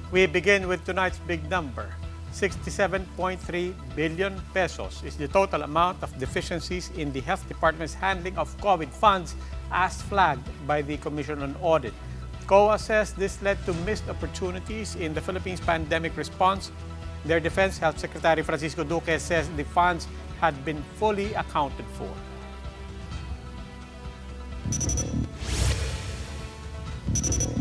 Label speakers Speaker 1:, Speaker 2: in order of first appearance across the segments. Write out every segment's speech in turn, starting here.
Speaker 1: We begin with tonight's big number. 67.3 billion pesos is the total amount of deficiencies in the Health Department's handling of COVID funds as flagged by the Commission on Audit. COA says this led to missed opportunities in the Philippines' pandemic response. Their Defense Health Secretary Francisco Duque says the funds had been fully accounted for.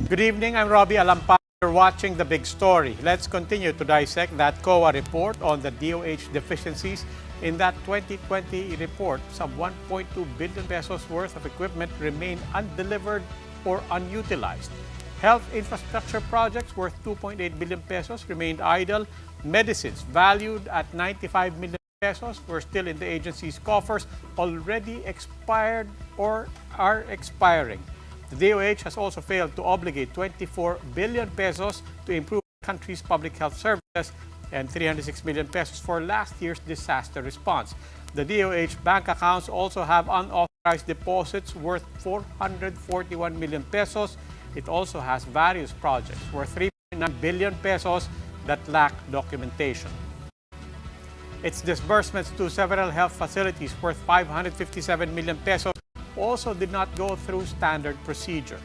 Speaker 1: Good evening, I'm Robbie Alampa. You're watching The Big Story. Let's continue to dissect that COA report on the DOH deficiencies. In that 2020 report, some 1.2 billion pesos worth of equipment remained undelivered or unutilized. Health infrastructure projects worth 2.8 billion pesos remained idle. Medicines valued at 95 million pesos were still in the agency's coffers, already expired or are expiring. The DOH has also failed to obligate 24 billion pesos to improve the country's public health services and 306 million pesos for last year's disaster response. The DOH bank accounts also have unauthorized deposits worth 441 million pesos. It also has various projects worth 3.9 billion pesos that lack documentation. Its disbursements to several health facilities worth 557 million pesos also did not go through standard procedure.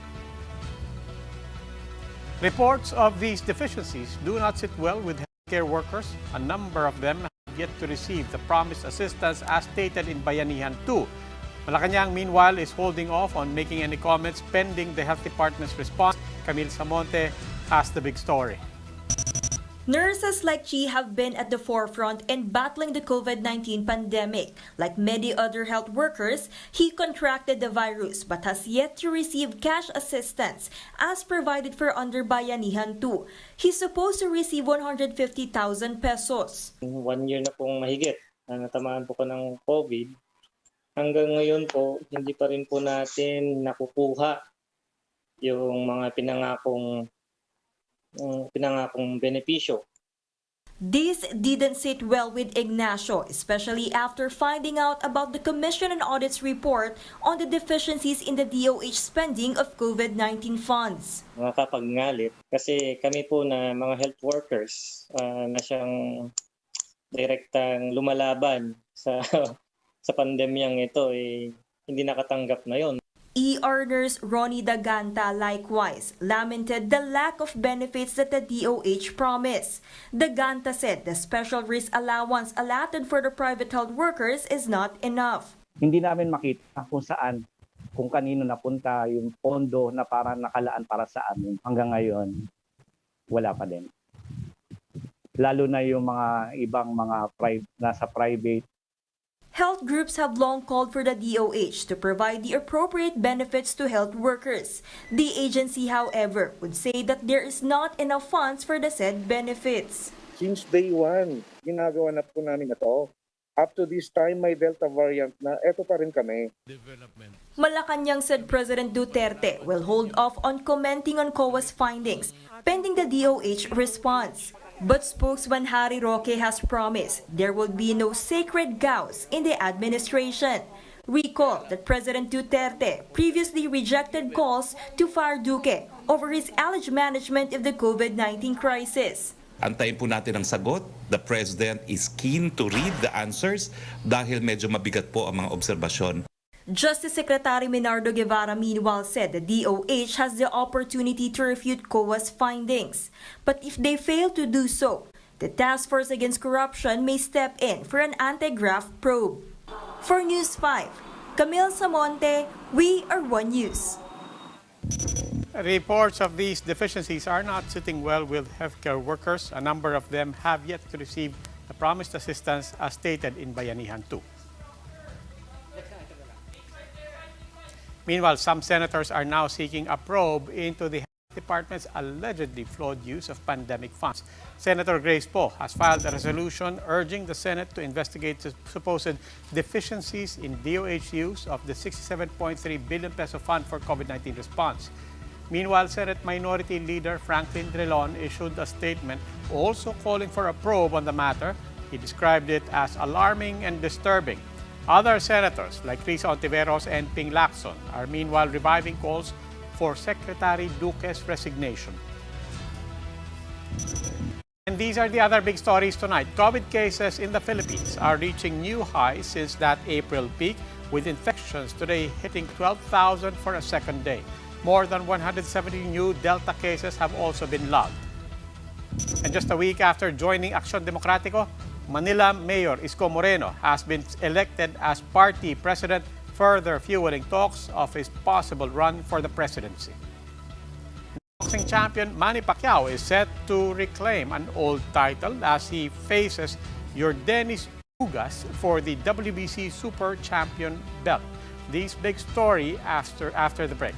Speaker 1: Reports of these deficiencies do not sit well with healthcare workers. A number of them have yet to receive the promised assistance as stated in Bayanihan 2. Malacanang, meanwhile, is holding off on making any comments pending the Health Department's response. Camille Samonte has the big story.
Speaker 2: Nurses like Chi have been at the forefront in battling the COVID-19 pandemic. Like many other health workers, he contracted the virus but has yet to receive cash assistance as provided for under Bayanihan 2. He's supposed to receive 150,000 pesos.
Speaker 3: 1 year na pong mahigit na natamaan po ko ng COVID. Hanggang ngayon po, hindi pa rin po natin nakukuha yung mga pinangakong benepisyo.
Speaker 2: This didn't sit well with Ignacio, especially after finding out about the Commission on Audit's report on the deficiencies in the DOH spending of COVID-19 funds.
Speaker 3: Nakakapagngalit kasi kami po na mga health workers na siyang direktang lumalaban sa pandemyang ito hindi nakatanggap na yon.
Speaker 2: ER nurse Ronnie Daganta likewise lamented the lack of benefits that the DOH promised. Daganta said the special risk allowance allotted for the private health workers is not enough.
Speaker 4: Hindi namin makita kung kanino napunta yung pondo na para nakalaan para sa amin. Hanggang ngayon, wala pa din. Lalo na yung mga ibang nasa private.
Speaker 2: Health groups have long called for the DOH to provide the appropriate benefits to health workers. The agency, however, would say that there is not enough funds for the said benefits.
Speaker 5: Since day one, ginagawa na po namin ito. Up to this time, may Delta variant na, eto pa rin kami.
Speaker 2: Malacanang said President Duterte will hold off on commenting on COA's findings pending the DOH response. But spokesman Harry Roque has promised there will be no sacred cows in the administration. Recall that President Duterte previously rejected calls to fire Duque over his alleged management of the COVID-19 crisis.
Speaker 6: Antayin po natin ang sagot. The President is keen to read the answers dahil medyo mabigat po ang mga obserbasyon.
Speaker 2: Justice Secretary Menardo Guevara meanwhile said the DOH has the opportunity to refute COA's findings. But if they fail to do so, the Task Force Against Corruption may step in for an anti-graft probe. For News 5, Camille Samonte, we are One News.
Speaker 1: Reports of these deficiencies are not sitting well with healthcare workers. A number of them have yet to receive the promised assistance as stated in Bayanihan 2. Meanwhile, some senators are now seeking a probe into the Health Department's allegedly flawed use of pandemic funds. Senator Grace Poe has filed a resolution urging the Senate to investigate the supposed deficiencies in DOH use of the 67.3 billion peso fund for COVID-19 response. Meanwhile, Senate Minority Leader Franklin Drilon issued a statement also calling for a probe on the matter. He described it as alarming and disturbing. Other senators like Risa Ontiveros and Ping Lacson are meanwhile reviving calls for Secretary Duque's resignation. And these are the other big stories tonight. COVID cases in the Philippines are reaching new highs since that April peak, with infections today hitting 12,000 for a second day. More than 170 new Delta cases have also been logged. And just a week after joining Aksyon Demokratiko, Manila Mayor Isko Moreno has been elected as party president, further fueling talks of his possible run for the presidency. Boxing champion Manny Pacquiao is set to reclaim an old title as he faces Yordenis Ugas for the WBC Super Champion belt. This big story after the break.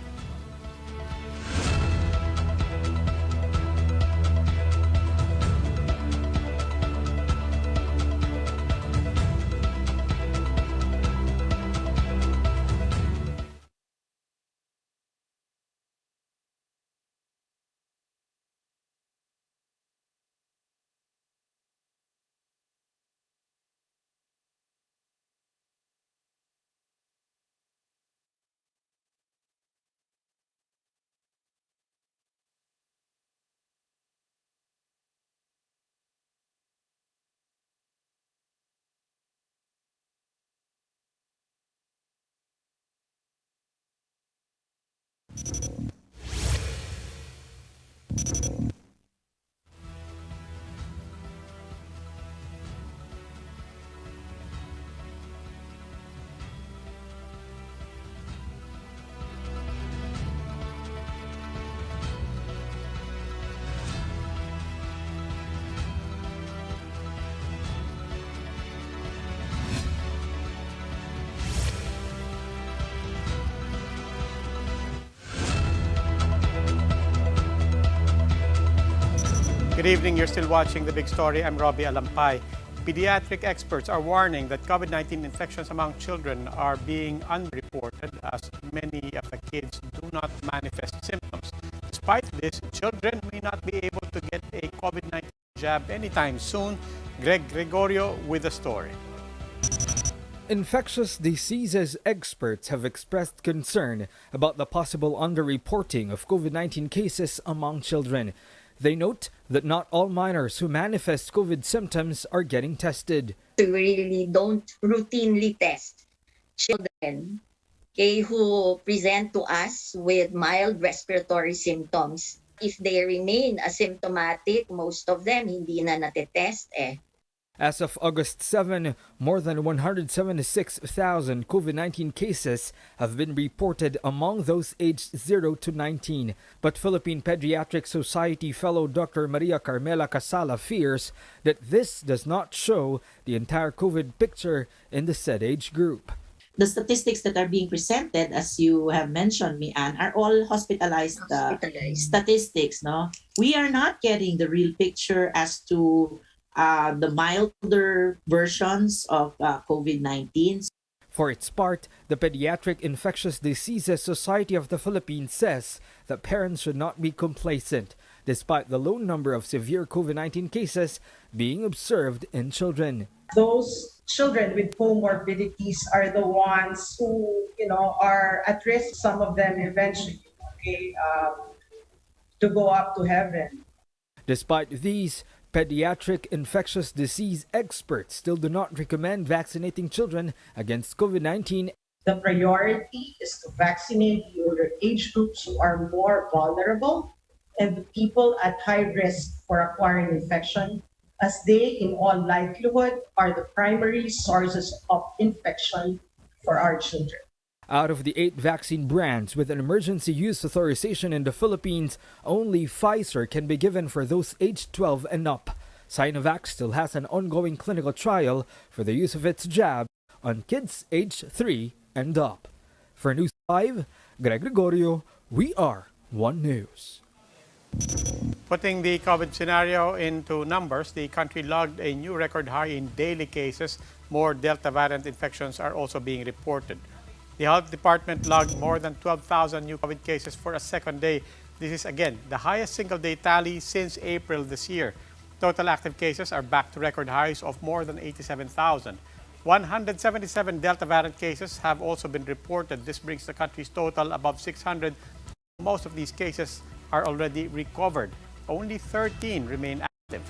Speaker 1: Good evening. You're still watching The Big Story. I'm Robbie Alampay. Pediatric experts are warning that COVID-19 infections among children are being underreported as many of the kids do not manifest symptoms. Despite this, children may not be able to get a COVID-19 jab anytime soon. Greg Gregorio with the story.
Speaker 7: Infectious diseases experts have expressed concern about the possible underreporting of COVID-19 cases among children. They note that not all minors who manifest COVID symptoms are getting tested.
Speaker 8: We really don't routinely test children who present to us with mild respiratory symptoms. If they remain asymptomatic, most of them hindi na natetest eh.
Speaker 7: As of August 7, more than 176,000 COVID-19 cases have been reported among those aged 0 to 19. But Philippine Pediatric Society fellow Dr. Maria Carmela Casala fears that this does not show the entire COVID picture in the said age group.
Speaker 9: The statistics that are being presented, as you have mentioned, Mian, are all hospitalized. Statistics. No, we are not getting the real picture as to the milder versions of COVID-19.
Speaker 7: For its part, the Pediatric Infectious Diseases Society of the Philippines says that parents should not be complacent, despite the low number of severe COVID-19 cases being observed in children.
Speaker 10: Those children with comorbidities are the ones who, are at risk, some of them eventually, to go up to heaven.
Speaker 7: Despite these, pediatric infectious disease experts still do not recommend vaccinating children against COVID-19.
Speaker 10: The priority is to vaccinate the older age groups who are more vulnerable and the people at high risk for acquiring infection, as they, in all likelihood, are the primary sources of infection for our children.
Speaker 7: Out of the 8 vaccine brands with an emergency use authorization in the Philippines, only Pfizer can be given for those aged 12 and up. Sinovac still has an ongoing clinical trial for the use of its jab on kids aged 3 and up. For News Live, Greg Gregorio, we are One News.
Speaker 1: Putting the COVID scenario into numbers, the country logged a new record high in daily cases. More Delta variant infections are also being reported. The Health Department logged more than 12,000 new COVID cases for a second day. This is again the highest single-day tally since April this year. Total active cases are back to record highs of more than 87,000. 177 Delta variant cases have also been reported. This brings the country's total above 600. Most of these cases are already recovered. Only 13 remain active.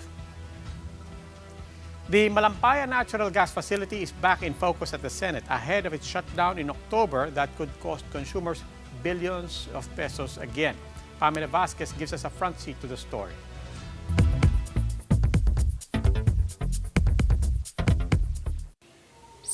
Speaker 1: The Malampaya Natural Gas Facility is back in focus at the Senate ahead of its shutdown in October that could cost consumers billions of pesos again. Pamela Vasquez gives us a front seat to the story.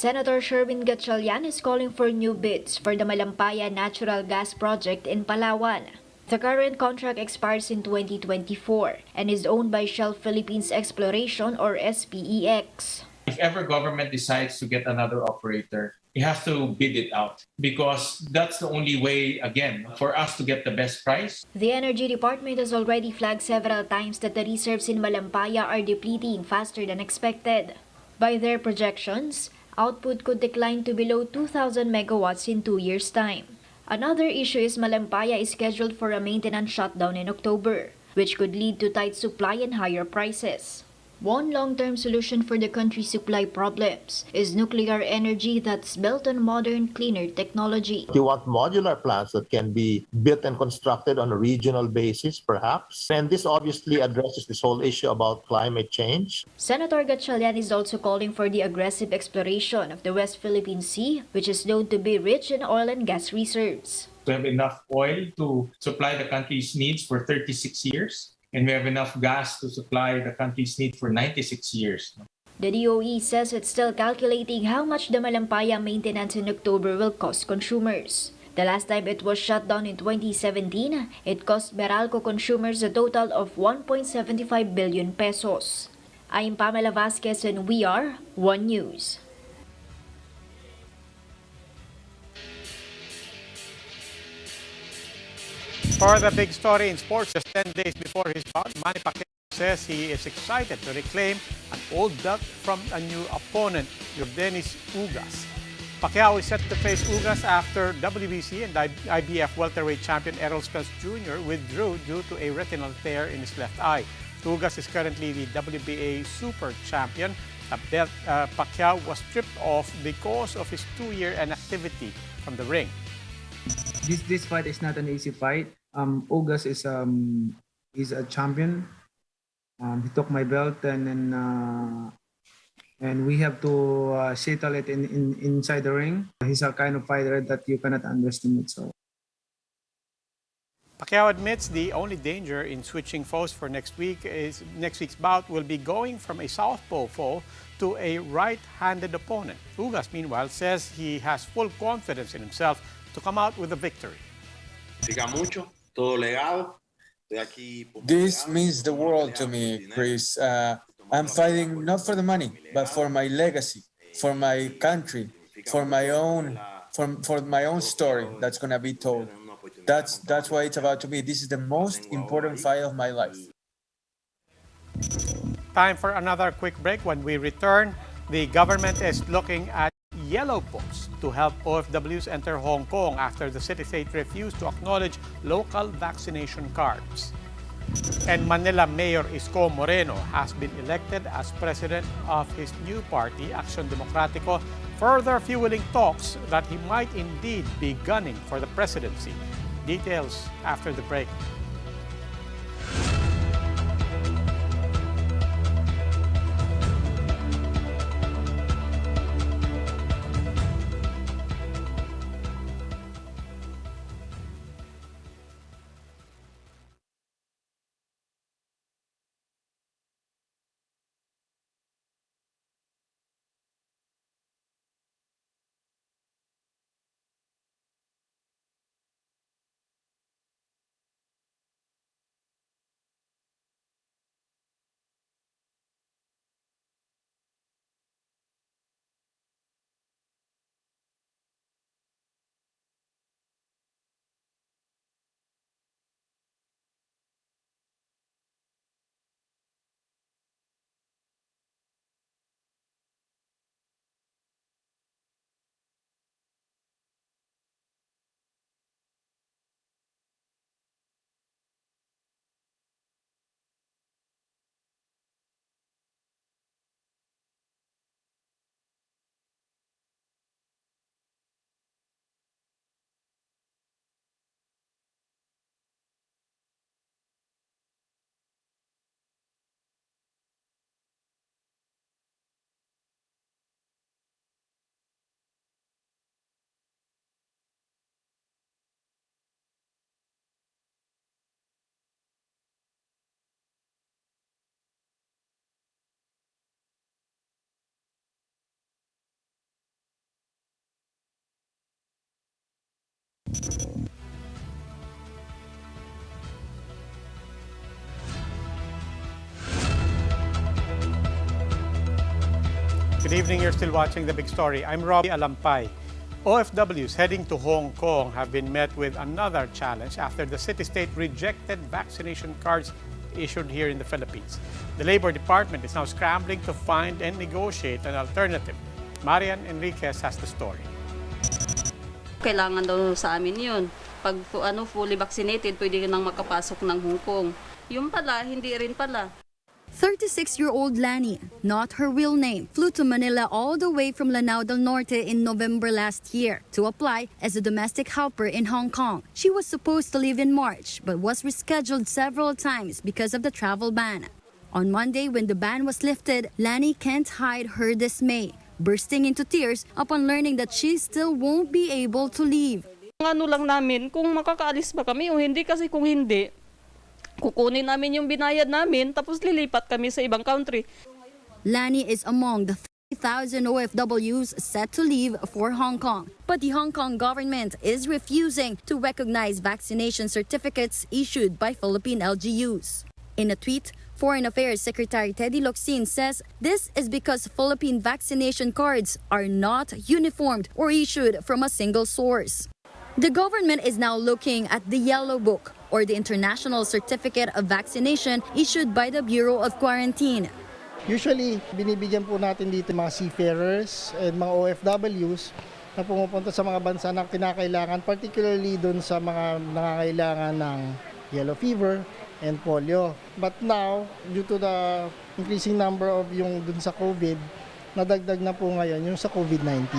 Speaker 11: Senator Sherwin Gatchalian is calling for new bids for the Malampaya Natural Gas Project in Palawan. The current contract expires in 2024 and is owned by Shell Philippines Exploration or SPEX.
Speaker 12: If ever government decides to get another operator, it has to bid it out because that's the only way, again, for us to get the best price.
Speaker 11: The Energy Department has already flagged several times that the reserves in Malampaya are depleting faster than expected. By their projections, output could decline to below 2,000 megawatts in 2 years' time. Another issue is Malampaya is scheduled for a maintenance shutdown in October, which could lead to tight supply and higher prices. One long-term solution for the country's supply problems is nuclear energy that's built on modern, cleaner technology.
Speaker 13: You want modular plants that can be built and constructed on a regional basis, perhaps. And this obviously addresses this whole issue about climate change.
Speaker 11: Senator Gatchalian is also calling for the aggressive exploration of the West Philippine Sea, which is known to be rich in oil and gas reserves.
Speaker 12: We have enough oil to supply the country's needs for 36 years. And we have enough gas to supply the country's need for 96 years.
Speaker 11: The DOE says it's still calculating how much the Malampaya maintenance in October will cost consumers. The last time it was shut down in 2017, it cost Meralco consumers a total of 1.75 billion pesos. I'm Pamela Vasquez and we are One News.
Speaker 1: For the big story in sports, just 10 days before his bout, Manny Pacquiao says he is excited to reclaim an old belt from a new opponent, Yordenis Ugas. Pacquiao is set to face Ugas after WBC and IBF welterweight champion Errol Spence Jr. withdrew due to a retinal tear in his left eye. Ugas is currently the WBA super champion. A belt Pacquiao was stripped off because of his 2-year inactivity from the ring.
Speaker 14: This fight is not an easy fight. Ugas is he's a champion. He took my belt and we have to settle it inside the ring. He's a kind of fighter that you cannot underestimate. So
Speaker 1: Pacquiao admits the only danger in switching foes for next week's bout will be going from a southpaw foe to a right-handed opponent. Ugas, meanwhile, says he has full confidence in himself to come out with a victory.
Speaker 15: This means the world to me, Chris. I'm fighting not for the money, but for my legacy, for my country, for my own story that's gonna be told. That's what it's about to be. This is the most important fight of my life.
Speaker 1: Time for another quick break. When we return, the government is looking at yellow books to help OFWs enter Hong Kong after the city-state refused to acknowledge local vaccination cards. And Manila Mayor Isko Moreno has been elected as president of his new party, Aksyon Demokratiko, further fueling talks that he might indeed be gunning for the presidency. Details after the break. Good evening, you're still watching The Big Story. I'm Robbie Alampay. OFWs heading to Hong Kong have been met with another challenge after the city-state rejected vaccination cards issued here in the Philippines. The Labor Department is now scrambling to find and negotiate an alternative. Marian Enriquez has the story.
Speaker 16: Kailangan daw sa amin yun. Pag fully vaccinated, pwede nang makapasok ng Hong Kong. Yung pala, hindi rin pala.
Speaker 17: 36-year-old Lani, not her real name, flew to Manila all the way from Lanao del Norte in November last year to apply as a domestic helper in Hong Kong. She was supposed to leave in March but was rescheduled several times because of the travel ban. On Monday, when the ban was lifted, Lani can't hide her dismay, bursting into tears upon learning that she still won't be able to leave.
Speaker 16: Ano lang namin kung makakaalis ba kami o hindi, kasi kung hindi, kukunin namin yung binayad namin tapos lilipat kami sa ibang country.
Speaker 17: Lani is among the 3,000 OFWs set to leave for Hong Kong. But the Hong Kong government is refusing to recognize vaccination certificates issued by Philippine LGUs. In a tweet, Foreign Affairs Secretary Teddy Locsin says this is because Philippine vaccination cards are not uniformed or issued from a single source. The government is now looking at the Yellow Book, or the International Certificate of Vaccination issued by the Bureau of Quarantine.
Speaker 18: Usually, binibigyan po natin dito mga seafarers and mga OFWs na pumupunta sa mga bansa na kinakailangan, particularly dun sa mga nangangailangan ng yellow fever and polio. But now, due to the increasing number of yung dun sa COVID, nadagdag na po ngayon yung sa COVID-19.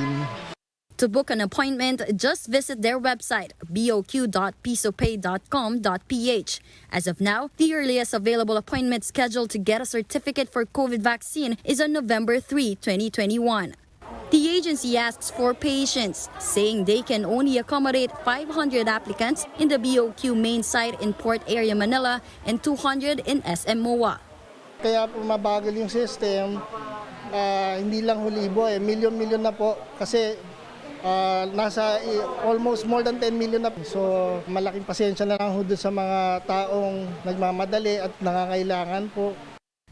Speaker 17: To book an appointment, just visit their website, boq.pisopay.com.ph. As of now, the earliest available appointment scheduled to get a certificate for COVID vaccine is on November 3, 2021. The agency asks for patience, saying they can only accommodate 500 applicants in the BOQ main site in Port Area, Manila, and 200 in SM MOA.
Speaker 18: Kaya po mabagal yung system, hindi lang hulibo, milyon-milyon na po kasi nasa almost more than 10 million na. So malaking pasensya na lang ho sa mga taong nagmamadali at nangangailangan po.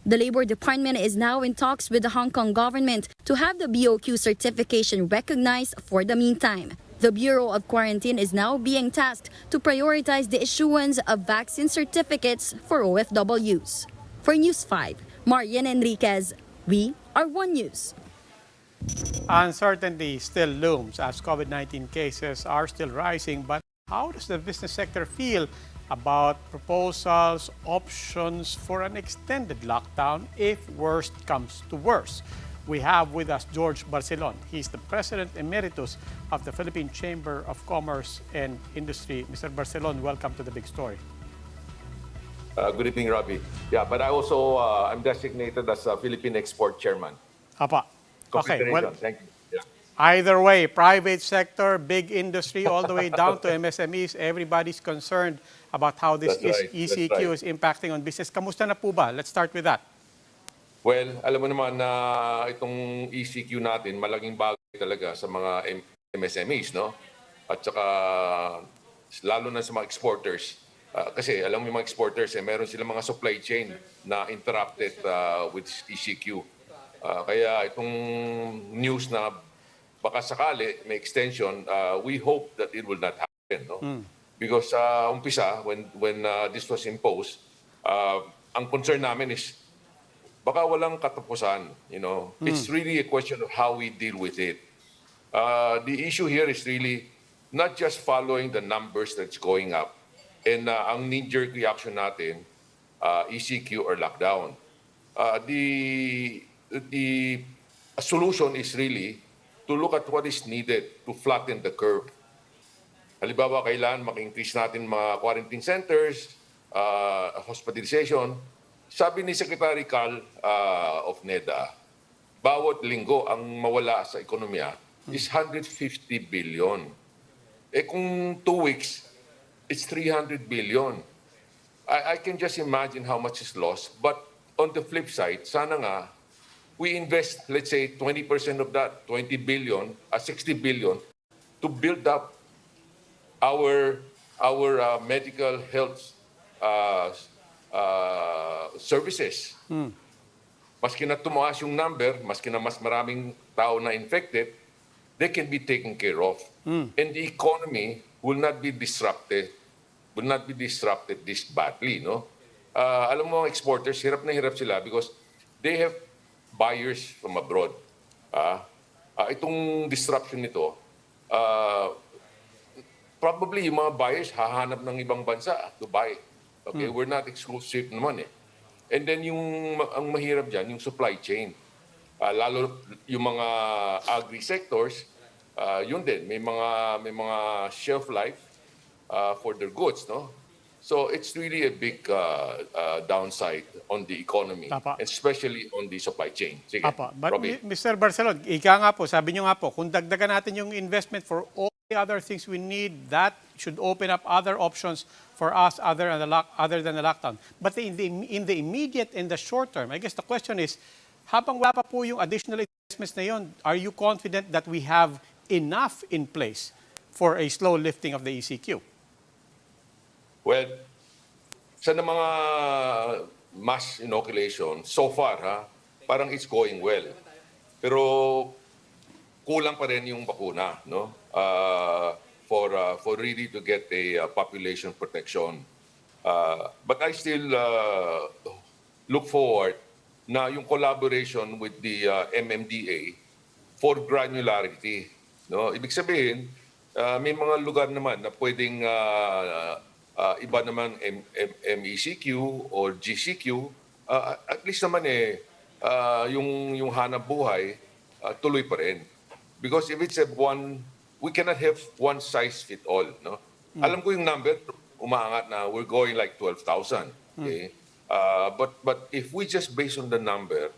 Speaker 17: The Labor Department is now in talks with the Hong Kong government to have the BOQ certification recognized for the meantime. The Bureau of Quarantine is now being tasked to prioritize the issuance of vaccine certificates for OFWs. For News 5, Marian Enriquez, we are One News.
Speaker 1: Uncertainty still looms as COVID-19 cases are still rising, but how does the business sector feel about proposals, options for an extended lockdown if worst comes to worst? We have with us George Barcelon. He's the President Emeritus of the Philippine Chamber of Commerce and Industry. Mr. Barcelon, welcome to The Big Story.
Speaker 19: Good evening, Robbie. Yeah, but I also I'm designated as a Philippine Export Chairman.
Speaker 1: Apa. Okay, well,
Speaker 19: Thank you. Yeah.
Speaker 1: either way, private sector, big industry, all the way down to MSMEs, everybody's concerned about how this
Speaker 19: That's right,
Speaker 1: ECQ
Speaker 19: that's right.
Speaker 1: is impacting on business. Kamusta na po ba? Let's start with that.
Speaker 19: Well, alam mo naman na itong ECQ natin, malaking bagay talaga sa mga MSMEs, no? At saka, lalo na sa mga exporters. Kasi alam mo yung mga exporters, meron silang mga supply chain na interrupted with ECQ. Kaya itong news na baka sakali may extension, we hope that it will not happen, no? Because umpisa when this was imposed, ang concern namin is baka walang katapusan, you know. It's really a question of how we deal with it. The issue here is really not just following the numbers that's going up and ang knee-jerk reaction natin, ECQ or lockdown. The solution is really to look at what is needed to flatten the curve. Halimbawa, kailan maka-increase natin mga quarantine centers, hospitalization. Sabi ni Secretary Cal of NEDA, bawat linggo ang mawala sa ekonomiya is 150 billion. Kung 2 weeks, it's 300 billion. I can just imagine how much is lost. But on the flip side, sana nga, we invest, let's say, 20% of that, 20 billion, 60 billion, to build up our medical health services. maski na tumaas yung number, maski na mas maraming tao na infected, they can be taken care of. And the economy will not be disrupted this badly, no? Alam mo, ang exporters, hirap na hirap sila because they have buyers from abroad. Itong disruption nito, probably yung mga buyers hahanap ng ibang bansa to buy. Okay, we're not exclusive naman eh. And then ang mahirap dyan, yung supply chain. Lalo yung mga agri sectors, yun din, may mga shelf life for their goods, no? So it's really a big downside on the economy, especially on the supply chain. Sige,
Speaker 1: But
Speaker 19: Robbie.
Speaker 1: Mr. Barcelon, ika nga po, sabi nyo nga po, kung dagdagan natin yung investment for all the other things we need, that should open up other options for us other than the lockdown. But in the immediate, in the short term, I guess the question is, habang wala pa po yung additional investments na yun, are you confident that we have enough in place for a slow lifting of the ECQ?
Speaker 19: Well, sa mga mass inoculation, so far, parang it's going well. Pero kulang pa rin yung bakuna, no? For really to get a population protection. But I still look forward na yung collaboration with the MMDA for granularity, no? Ibig sabihin, may mga lugar naman na pwedeng iba naman MECQ or GCQ, at least naman yung hanap buhay tuloy pa rin. Because if it's we cannot have one size fit all, no? Alam ko yung number umaangat na we're going like 12,000. Okay? But if we just base on the number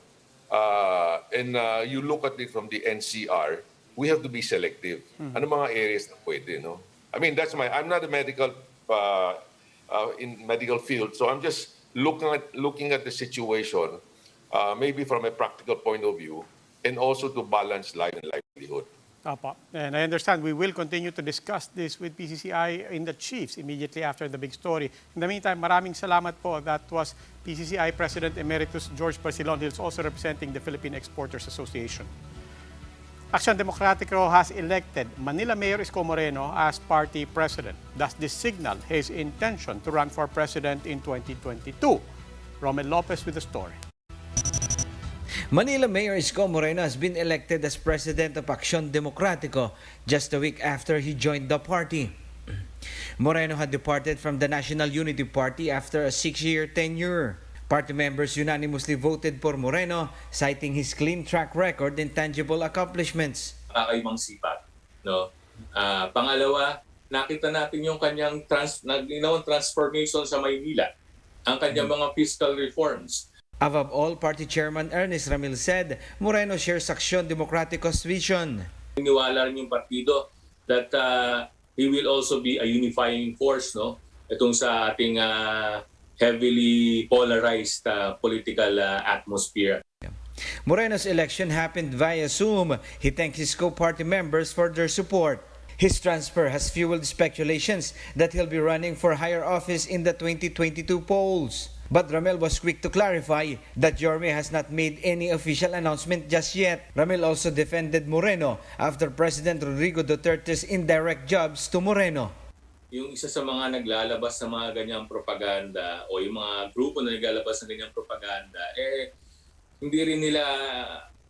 Speaker 19: and you look at it from the NCR, we have to be selective. Ano mga areas na pwede, no? I mean, I'm not a medical in medical field, so I'm just looking at the situation, maybe from a practical point of view, and also to balance life and livelihood.
Speaker 1: And I understand we will continue to discuss this with PCCI in the Chiefs immediately after the big story. In the meantime, maraming salamat po. That was PCCI President Emeritus George Barcelon, who is also representing the Philippine Exporters Association. Aksyon Demokratiko has elected Manila Mayor Isko Moreno as party president. Does this signal his intention to run for president in 2022? Romel Lopez with the story.
Speaker 20: Manila Mayor Isko Moreno has been elected as president of Aksyon Demokratiko just a week after he joined the party. Moreno had departed from the National Unity Party after a 6-year tenure. Party members unanimously voted for Moreno, citing his clean track record and tangible accomplishments.
Speaker 21: Kakaibang sipag, no? Pangalawa, nakita natin yung kanyang transformation sa Maynila, ang kanyang mga fiscal reforms.
Speaker 20: Above all, Party Chairman Ernest Ramil said Moreno shares Aksyon Demokratiko's vision.
Speaker 21: Iniwala rin yung partido that he will also be a unifying force, no? Itong sa ating heavily polarized political atmosphere.
Speaker 20: Moreno's election happened via Zoom. He thanked his co-party members for their support. His transfer has fueled speculations that he'll be running for higher office in the 2022 polls. But Ramil was quick to clarify that Yorme has not made any official announcement just yet. Ramil also defended Moreno after President Rodrigo Duterte's indirect jabs to Moreno.
Speaker 21: Yung isa sa mga naglalabas ng mga ganyang propaganda o yung mga grupo na naglalabas ng ganyang propaganda, hindi rin nila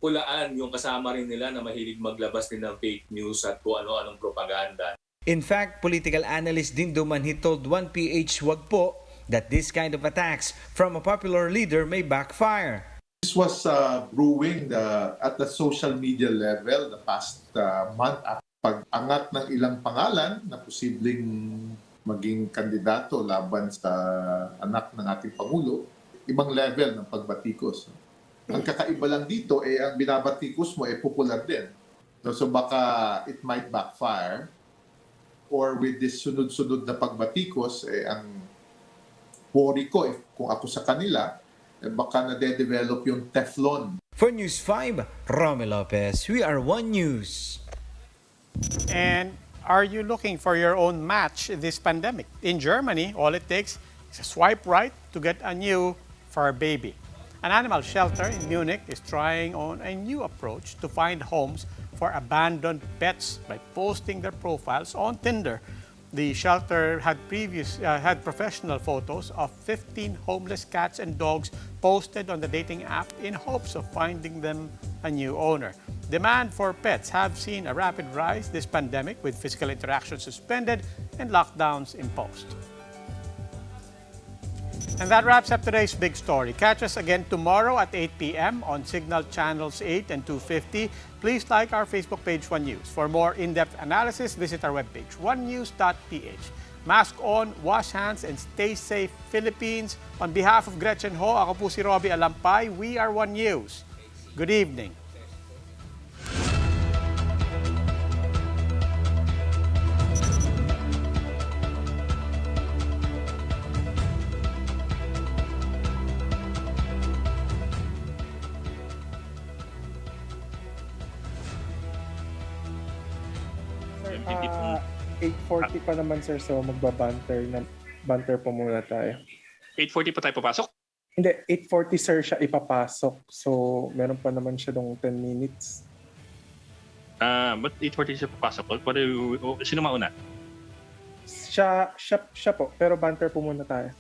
Speaker 21: pulaan yung kasama rin nila na mahilig maglabas din ng fake news at kung ano-anong propaganda.
Speaker 20: In fact, political analyst Dindo Manhi told 1PH wag po that this kind of attacks from a popular leader may backfire.
Speaker 22: This was brewing at the social media level the past month at pag-angat ng ilang pangalan na posibleng maging kandidato laban sa anak ng ating Pangulo, ibang level ng pagbatikos. Ang kakaiba lang dito ang binabatikos mo popular din. So baka it might backfire or with this sunod-sunod na pagbatikos, ang worry ko kung ako sa kanila, baka nade-develop yung Teflon.
Speaker 20: For News 5, Romel Lopez, we are One News.
Speaker 1: And are you looking for your own match this pandemic? In Germany, all it takes is a swipe right to get a new fur baby. An animal shelter in Munich is trying on a new approach to find homes for abandoned pets by posting their profiles on Tinder. The shelter had professional photos of 15 homeless cats and dogs posted on the dating app in hopes of finding them a new owner. Demand for pets have seen a rapid rise this pandemic, with physical interaction suspended and lockdowns imposed. And that wraps up today's big story. Catch us again tomorrow at 8 p.m. on Signal Channels 8 and 250. Please like our Facebook page, One News. For more in-depth analysis, visit our webpage, onenews.ph. Mask on, wash hands, and stay safe, Philippines. On behalf of Gretchen Ho, ako po si Robbie Alampay. We are One News. Good evening.
Speaker 3: Sir, 8:40 pa naman sir, so banter po muna tayo.
Speaker 4: 8:40 pa tayo papasok?
Speaker 3: Hindi, 8:40 sir siya ipapasok. So, meron pa naman siya dong 10 minutes.
Speaker 4: Ba't 8:40 siya papasok? Sino mauna?
Speaker 3: Siya po, pero banter po muna tayo.